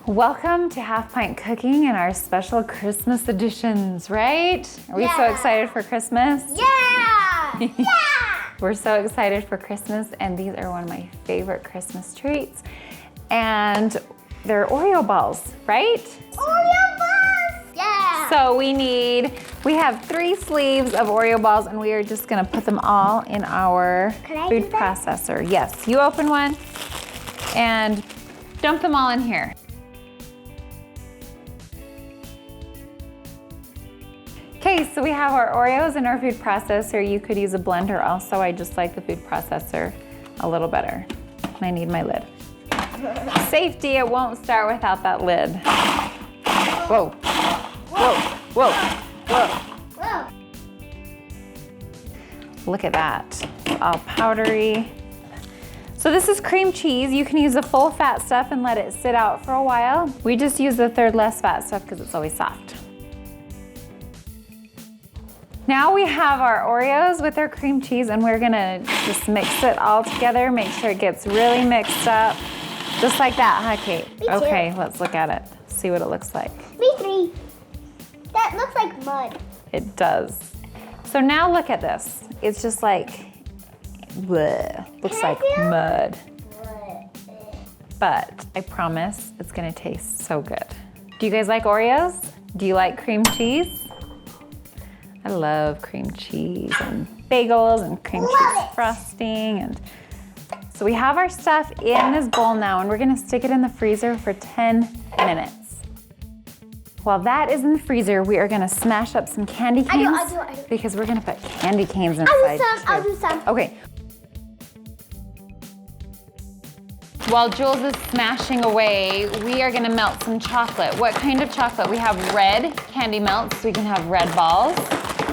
Welcome to HalfPint Cooking and our special Christmas editions, right? Are we so excited for Christmas? Yeah! Yeah! We're so excited for Christmas, and these are one of my favorite Christmas treats. And they're Oreo balls, right? Oreo Balls! Yeah! So we have 3 sleeves of Oreo balls, and we are just gonna put them all in our food processor. Yes, you open one and dump them all in here. Okay, so we have our Oreos in our food processor. You could use a blender also. I just like the food processor a little better. And I need my lid. Safety, it won't start without that lid. Whoa, whoa, whoa, whoa. Whoa. Look at that, all powdery. So this is cream cheese. You can use the full fat stuff and let it sit out for a while. We just use the third less fat stuff because it's always soft. Now we have our Oreos with our cream cheese, and we're gonna just mix it all together, make sure it gets really mixed up. Just like that, huh, Kate? Me too. Okay, let's look at it, see what it looks like. Me three. That looks like mud. It does. So now look at this. It's just like, bleh, looks like mud. But I promise it's gonna taste so good. Do you guys like Oreos? Do you like cream cheese? I love cream cheese and bagels and cream cheese frosting. And so we have our stuff in this bowl now, and we're gonna stick it in the freezer for 10 minutes. While that is in the freezer, we are gonna smash up some candy canes. I do. Because we're gonna put candy canes inside I'll do some. Okay. While Jules is smashing away, we are gonna melt some chocolate. What kind of chocolate? We have red candy melts, so we can have red balls.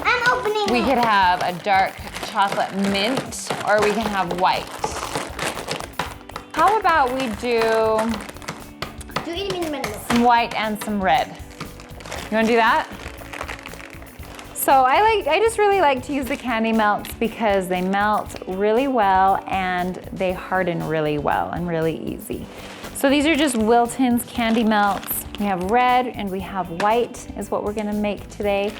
I'm opening We it. could have a dark chocolate mint, or we can have white. How about we do some white and some red? You wanna do that? So I just really like to use the candy melts because they melt really well and they harden really well and really easy. So these are just Wilton's candy melts. We have red and we have white is what we're gonna make today.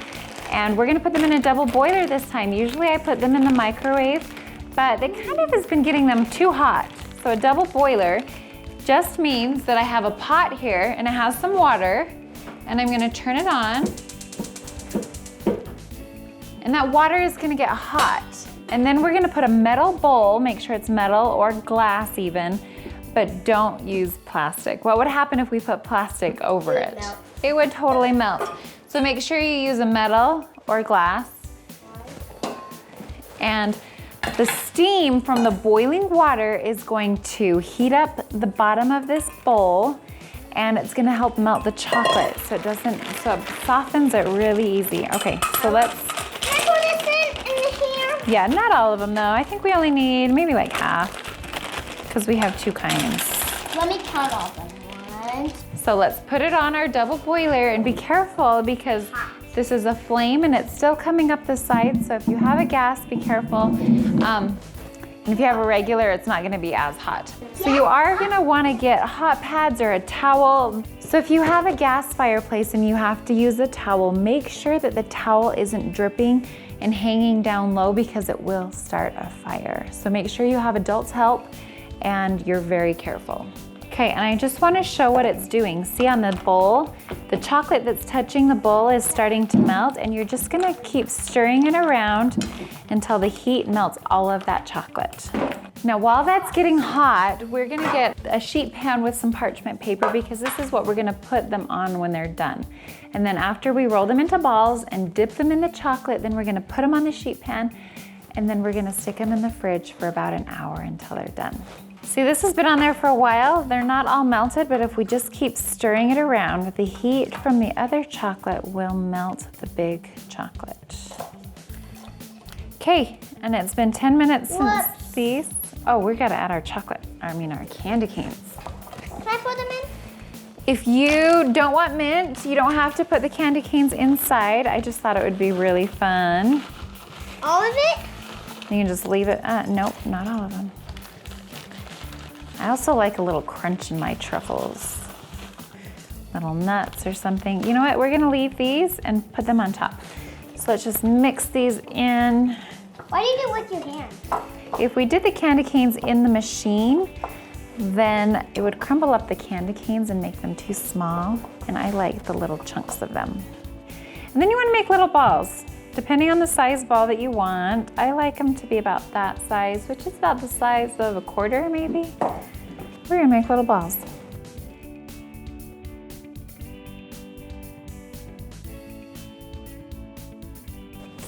And we're gonna put them in a double boiler this time. Usually I put them in the microwave, but they kind of has been getting them too hot. So a double boiler just means that I have a pot here and it has some water, and I'm gonna turn it on. And that water is gonna get hot. And then we're gonna put a metal bowl, make sure it's metal or glass even, but don't use plastic. What would happen if we put plastic over it? It would totally melt. So make sure you use a metal or glass. And the steam from the boiling water is going to heat up the bottom of this bowl, and it's gonna help melt the chocolate so it softens it really easy. Okay, so let's. Can I put this in here? Yeah, not all of them though. I think we only need maybe like half because we have 2 kinds. Let me count all of them. 1. So let's put it on our double boiler, and be careful because this is a flame and it's still coming up the side. So if you have a gas, be careful. And if you have a regular, it's not gonna be as hot. So you are gonna wanna get hot pads or a towel. So if you have a gas fireplace and you have to use a towel, make sure that the towel isn't dripping and hanging down low because it will start a fire. So make sure you have adults help and you're very careful. Okay, and I just wanna show what it's doing. See on the bowl, the chocolate that's touching the bowl is starting to melt, and you're just gonna keep stirring it around until the heat melts all of that chocolate. Now while that's getting hot, we're gonna get a sheet pan with some parchment paper because this is what we're gonna put them on when they're done. And then after we roll them into balls and dip them in the chocolate, then we're gonna put them on the sheet pan, and then we're gonna stick them in the fridge for about an hour until they're done. See, this has been on there for a while. They're not all melted, but if we just keep stirring it around, with the heat from the other chocolate will melt the big chocolate. Okay, and it's been 10 minutes since these. Oh, we gotta add our our candy canes. Can I put them in? If you don't want mint, you don't have to put the candy canes inside. I just thought it would be really fun. All of it? You can just leave it, nope, not all of them. I also like a little crunch in my truffles. little nuts or something. You know what, we're gonna leave these and put them on top. So let's just mix these in. Why do you do it with your hand? If we did the candy canes in the machine, then it would crumble up the candy canes and make them too small. And I like the little chunks of them. And then you wanna make little balls. Depending on the size ball that you want, I like them to be about that size, which is about the size of a quarter maybe. We're gonna make little balls.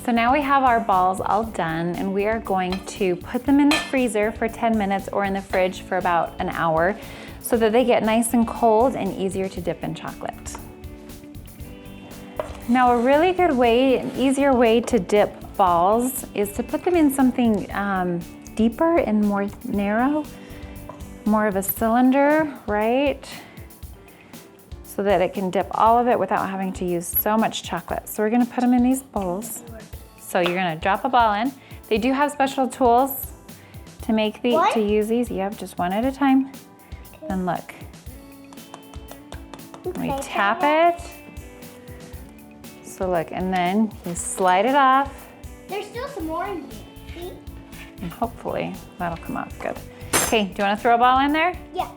So now we have our balls all done and we are going to put them in the freezer for 10 minutes or in the fridge for about an hour so that they get nice and cold and easier to dip in chocolate. Now a really good way, an easier way to dip balls is to put them in something deeper and more narrow, more of a cylinder, right? So that it can dip all of it without having to use so much chocolate. So we're gonna put them in these bowls. So you're gonna drop a ball in. They do have special tools to make to use these. Yep, just one at a time. And look, we tap it. So look, and then you slide it off. There's still some more in here. See? And hopefully that'll come out good. Okay, do you wanna throw a ball in there? Yeah.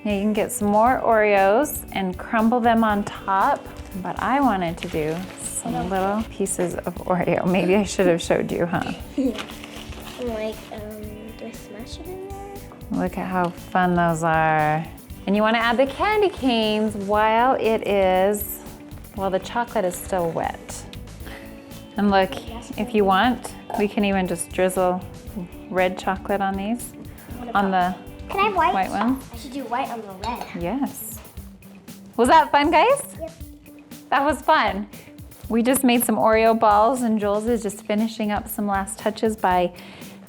Now you can get some more Oreos and crumble them on top, but I wanted to do some little pieces of Oreo. Maybe I should have showed you, huh? Like, do I smash it in there? Look at how fun those are. And you want to add the candy canes while the chocolate is still wet. And look, if you want, we can even just drizzle red chocolate on these, on the Can I have white? white ones. I should do white on the red. Yes. Was that fun, guys? Yep. That was fun. We just made some Oreo balls and Jules is just finishing up some last touches by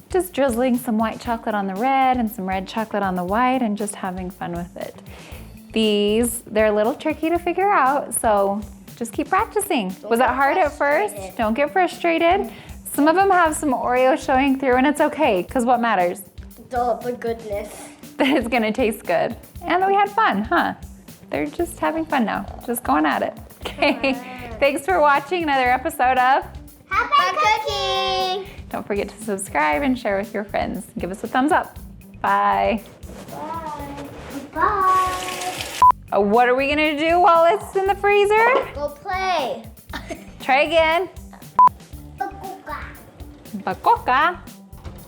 just drizzling some white chocolate on the red and some red chocolate on the white and just having fun with it. They're a little tricky to figure out, so just keep practicing. Was it hard at first? Don't get frustrated. Some of them have some Oreo showing through and it's okay, because what matters? The goodness. That it's gonna taste good. And that we had fun, huh? They're just having fun now, just going at it. Okay, thanks for watching another episode of HalfPint cooking. Don't forget to subscribe and share with your friends. Give us a thumbs up. Bye. Bye. Bye. What are we gonna do while it's in the freezer? Go play. Try again. Bacoca. Bacoca.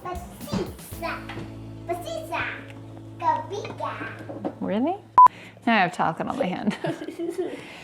Basisa. Basisa. Gabiga. Really? Now I have chocolate on my hand.